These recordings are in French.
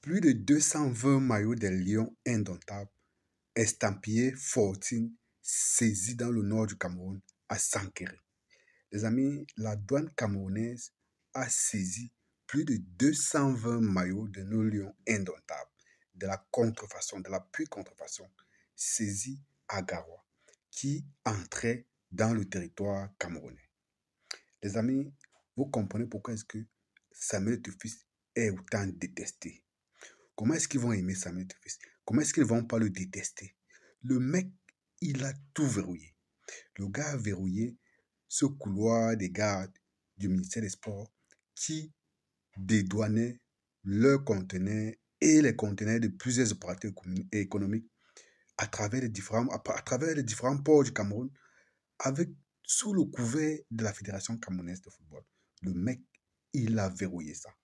Plus de 220 maillots des Lions indomptables, estampillés 14, saisis dans le nord du Cameroun, à Sankéré. Les amis, la douane camerounaise a saisi plus de 220 maillots de nos Lions indomptables, de la contrefaçon, de la pure contrefaçon, saisis à Garoua, qui entraient dans le territoire camerounais. Les amis, vous comprenez pourquoi est-ce que Samuel Tufis est autant détesté. Comment est-ce qu'ils vont aimer Samuel Tufis? Comment est-ce qu'ils ne vont pas le détester? Le mec, il a tout verrouillé. Le gars a verrouillé ce couloir des gardes du ministère des Sports qui dédouanait leurs conteneurs et les conteneurs de plusieurs opérateurs économiques à travers les différents ports du Cameroun, avec sous le couvert de la Fédération camerounaise de football. Le mec, il a verrouillé ça.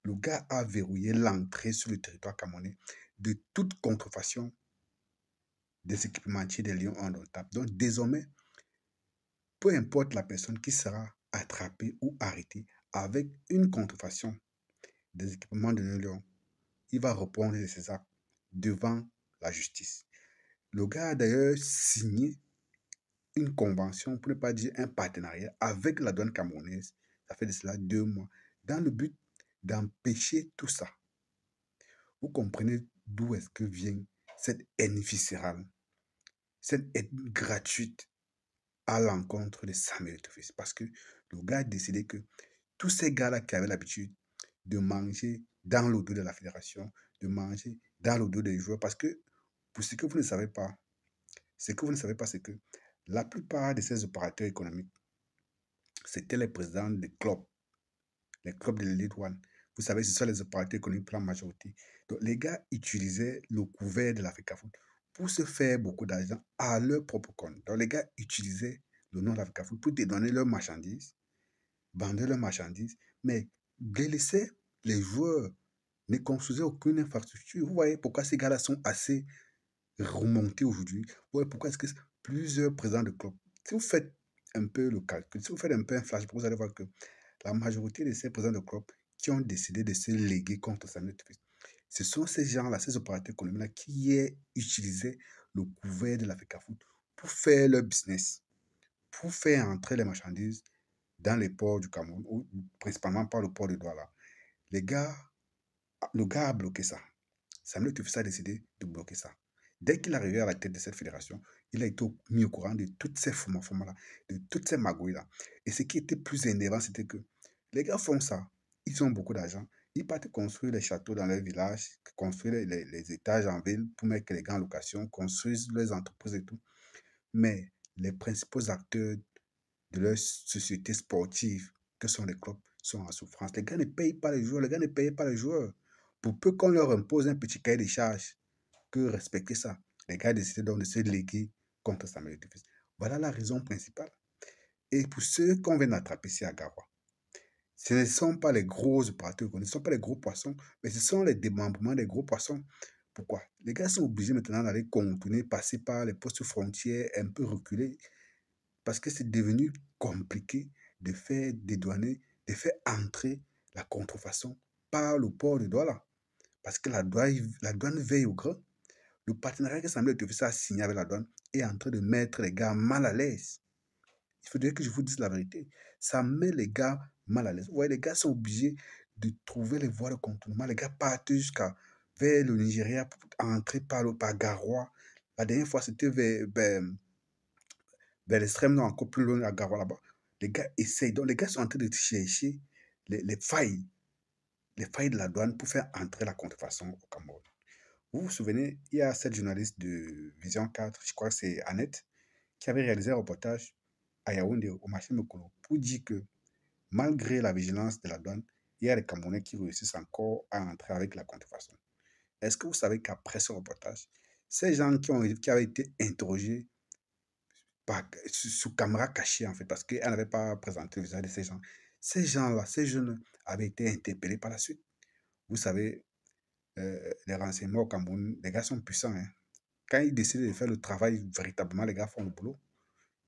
Le gars a verrouillé l'entrée sur le territoire camerounais de toute contrefaçon des équipementiers des Lions indomptables. Donc désormais, peu importe la personne qui sera attrapée ou arrêtée avec une contrefaçon des équipements de nos Lions, il va répondre de ses actes devant la justice. Le gars a d'ailleurs signé une convention, pour ne pas dire un partenariat, avec la douane camerounaise, ça fait de cela 2 mois, dans le but d'empêcher tout ça. Vous comprenez d'où est-ce que vient cette haine viscérale, cette haine gratuite à l'encontre de Samuel Tufis. Parce que le gars a décidé que tous ces gars-là qui avaient l'habitude de manger dans le dos de la fédération, de manger dans le dos des joueurs, parce que pour ce que vous ne savez pas, c'est que la plupart de ces opérateurs économiques, c'était les présidents des clubs, les clubs de l'élite one. Vous savez, ce sont les opérateurs économiques pour la majorité. Donc, les gars utilisaient le couvert de l'Africa Foot pour se faire beaucoup d'argent à leur propre compte. Donc, les gars utilisaient le nom de l'Africa Foot pour dédouaner leurs marchandises, vendre leurs marchandises, mais délaissaient les joueurs, ne construisaient aucune infrastructure. Vous voyez pourquoi ces gars-là sont assez remontés aujourd'hui. Vous voyez pourquoi est-ce que plusieurs présidents de clubs, si vous faites un peu le calcul, si vous faites un peu un flash, vous allez voir que la majorité de ces présidents de clubs qui ont décidé de se léguer contre Samuel Tufis, ce sont ces gens-là, ces opérateurs économiques-là qui utilisaient le couvert de l'Africa Foot pour faire leur business, pour faire entrer les marchandises dans les ports du Cameroun, ou principalement par le port de Douala. Les gars, le gars a bloqué ça. Samuel Tufis a décidé de bloquer ça. Dès qu'il est arrivé à la tête de cette fédération, il a été mis au courant de toutes ces formats-là, de toutes ces magouilles-là. Et ce qui était plus énervant, c'était que les gars font ça. Ils ont beaucoup d'argent. Ils partent construire les châteaux dans leur village, construire les étages en ville pour mettre les gars en location, construisent leurs entreprises et tout. Mais les principaux acteurs de leur société sportive, que sont les clubs, sont en souffrance. Les gars ne payent pas les joueurs, les gars ne payent pas les joueurs. Pour peu qu'on leur impose un petit cahier de charges, que respecter ça. Les gars décident donc de se léguer contre Samuel Tufis. Voilà la raison principale. Et pour ceux qu'on vient d'attraper ici à Garoua, ce ne sont pas les gros opérateurs, ce ne sont pas les gros poissons, mais ce sont les démembrements des gros poissons. Pourquoi? Les gars sont obligés maintenant d'aller contourner, passer par les postes frontières, un peu reculer, parce que c'est devenu compliqué de faire dédouaner, de faire entrer la contrefaçon par le port de Douala. Parce que la douane veille au grand. Le partenariat que Samuel Tufis a signé avec la douane est en train de mettre les gars mal à l'aise. Il faudrait que je vous dise la vérité. Ça met les gars mal à l'aise. Vous voyez, les gars sont obligés de trouver les voies de contournement. Les gars partent jusqu'à vers le Nigeria pour entrer par Garoua. La dernière fois, c'était vers l'extrême nord, encore plus loin à Garoua là-bas. Les gars essayent. Donc, les gars sont en train de chercher les failles de la douane pour faire entrer la contrefaçon au Cameroun. Vous vous souvenez, il y a cette journaliste de Vision 4, je crois que c'est Annette, qui avait réalisé un reportage à Yaoundé, au marché Mekolo, pour dire que malgré la vigilance de la douane, il y a des Camerounais qui réussissent encore à entrer avec la contrefaçon. Est-ce que vous savez qu'après ce reportage, ces gens qui avaient été interrogés sous caméra cachée, en fait, parce qu'elle n'avait pas présenté le visage de ces gens-là, ces jeunes avaient été interpellés par la suite. Vous savez, les renseignements au Cameroun, les gars sont puissants, hein. Quand ils décident de faire le travail, véritablement, les gars font le boulot.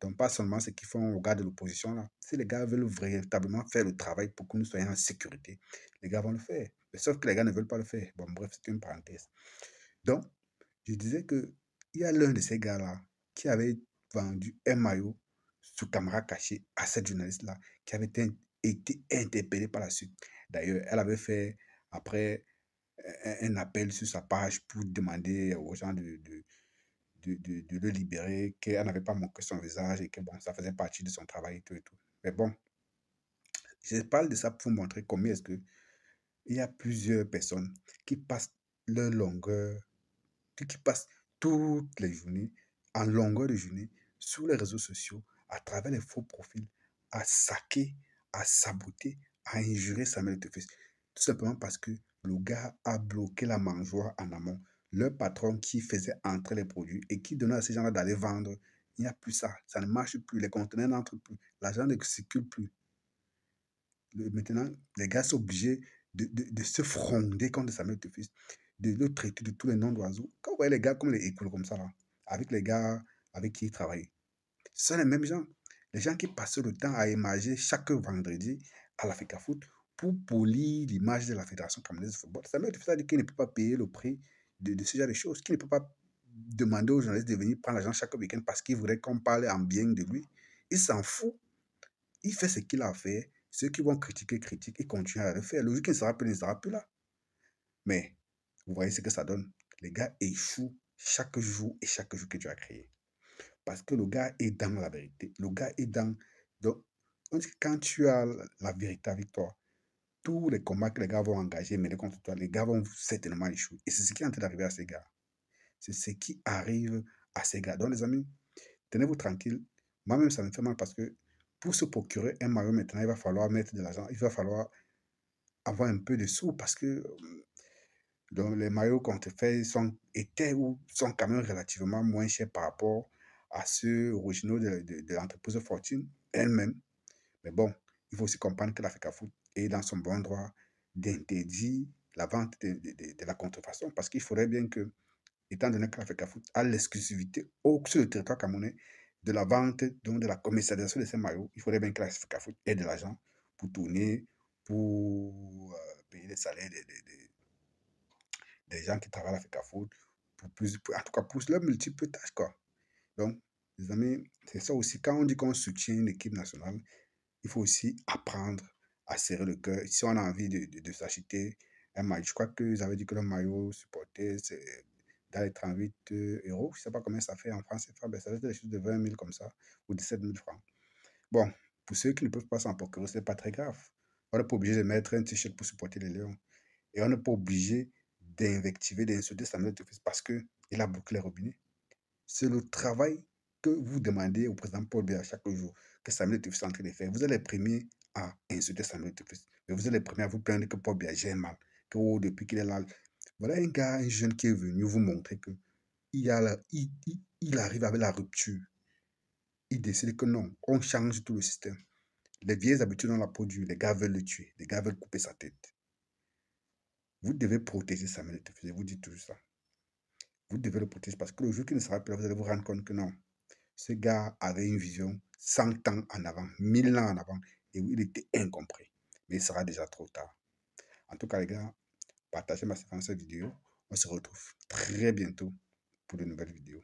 Donc, pas seulement ceux qui font au gars de l'opposition, là. Si les gars veulent véritablement faire le travail pour que nous soyons en sécurité, les gars vont le faire. Mais sauf que les gars ne veulent pas le faire. Bon, bref, c'est une parenthèse. Donc, je disais que il y a l'un de ces gars-là qui avait vendu un maillot sous caméra cachée à cette journaliste-là, qui avait été interpellée par la suite. D'ailleurs, elle avait fait, après, un appel sur sa page pour demander aux gens de le libérer, qu'elle n'avait pas montré son visage et que bon, ça faisait partie de son travail et tout et tout. Mais bon, je parle de ça pour vous montrer combien est-ce que il y a plusieurs personnes qui passent leur longueur, qui passent toutes les journées, en longueur de journée, sur les réseaux sociaux, à travers les faux profils, à saquer, à saboter, à injurer Samuel Etofis. Tout simplement parce que le gars a bloqué la mangeoire en amont. Le patron qui faisait entrer les produits et qui donnait à ces gens-là d'aller vendre, il n'y a plus ça. Ça ne marche plus. Les conteneurs n'entrent plus. L'argent ne circule plus. Maintenant, les gars sont obligés de se fronder contre Samuel Etofis, de le traiter de tous les noms d'oiseaux. Quand vous voyez les gars comme les écoles comme ça, là, avec les gars avec qui ils travaillent, ce sont les mêmes gens. Les gens qui passent le temps à émager chaque vendredi à l'Africa Foot pour polir l'image de la Fédération camerounaise de football. Samuel Etofis a dit qu'il ne peut pas payer le prix de ce genre de choses, qu'il ne peut pas demander aux journalistes de venir prendre l'argent chaque week-end parce qu'il voudrait qu'on parle en bien de lui. Il s'en fout. Il fait ce qu'il a fait. Ceux qui vont critiquer, critiquent et continuent à le faire. Le jour qu'il ne sera plus, il ne sera plus là. Mais vous voyez ce que ça donne. Les gars échouent chaque jour et chaque jour que tu as créé. Parce que le gars est dans la vérité. Le gars est dans... Donc, on dit que quand tu as la vérité avec toi, tous les combats que les gars vont engager, mener contre toi, les gars vont certainement échouer. Et c'est ce qui est en train d'arriver à ces gars. C'est ce qui arrive à ces gars. Donc, les amis, tenez-vous tranquille. Moi-même, ça me fait mal parce que pour se procurer un maillot maintenant, il va falloir mettre de l'argent. Il va falloir avoir un peu de sous parce que donc, les maillots qu'on te fait étaient ou sont quand même relativement moins chers par rapport à ceux originaux de l'entreprise Fortune elle-même. Mais bon, il faut aussi comprendre que l'Africa Foot est dans son bon droit d'interdire la vente de la contrefaçon parce qu'il faudrait bien que, étant donné que l'Africa Foot a l'exclusivité sur le territoire camerounais de la vente, donc de la commercialisation de ces maillots, il faudrait bien que l'Africa Foot ait de l'argent pour tourner, pour payer les salaires des gens qui travaillent à l'Africa Foot, en tout cas pour leurs multiples tâches, quoi. Donc, les amis, c'est ça aussi. Quand on dit qu'on soutient l'équipe nationale, il faut aussi apprendre à serrer le cœur. Si on a envie de s'acheter un maillot, je crois qu'ils avaient dit que le maillot supporté, c'est dans les 38 euros. Je ne sais pas combien ça fait en France, mais ça fait des choses de 20 000 comme ça, ou 17 000 francs. Bon, pour ceux qui ne peuvent pas s'en procurer, ce n'est pas très grave. On n'est pas obligé de mettre un t-shirt pour supporter les Lions. Et on n'est pas obligé d'invectiver, d'insulter Samuel Etofis parce qu'il a bloqué les robinets. C'est le travail que vous demandez au président Paul Biya chaque jour que Samuel Etofis est en train de faire. Vous êtes les premiers à insulter Samuel Etofis. Mais vous êtes les premiers à vous plaindre que Paul Biya gère mal. Que depuis qu'il est là, voilà un gars, un jeune qui est venu vous montrer que il arrive avec la rupture. Il décide que non, on change tout le système. Les vieilles habitudes ont la peau dure. Les gars veulent le tuer. Les gars veulent couper sa tête. Vous devez protéger Samuel Etofis. Je vous dis tout ça. Vous devez le protéger parce que le jour qu'il ne sera plus là, vous allez vous rendre compte que non. Ce gars avait une vision 100 ans en avant, 1000 ans en avant, et il était incompris. Mais il sera déjà trop tard. En tout cas, les gars, partagez ma séquence vidéo. On se retrouve très bientôt pour de nouvelles vidéos.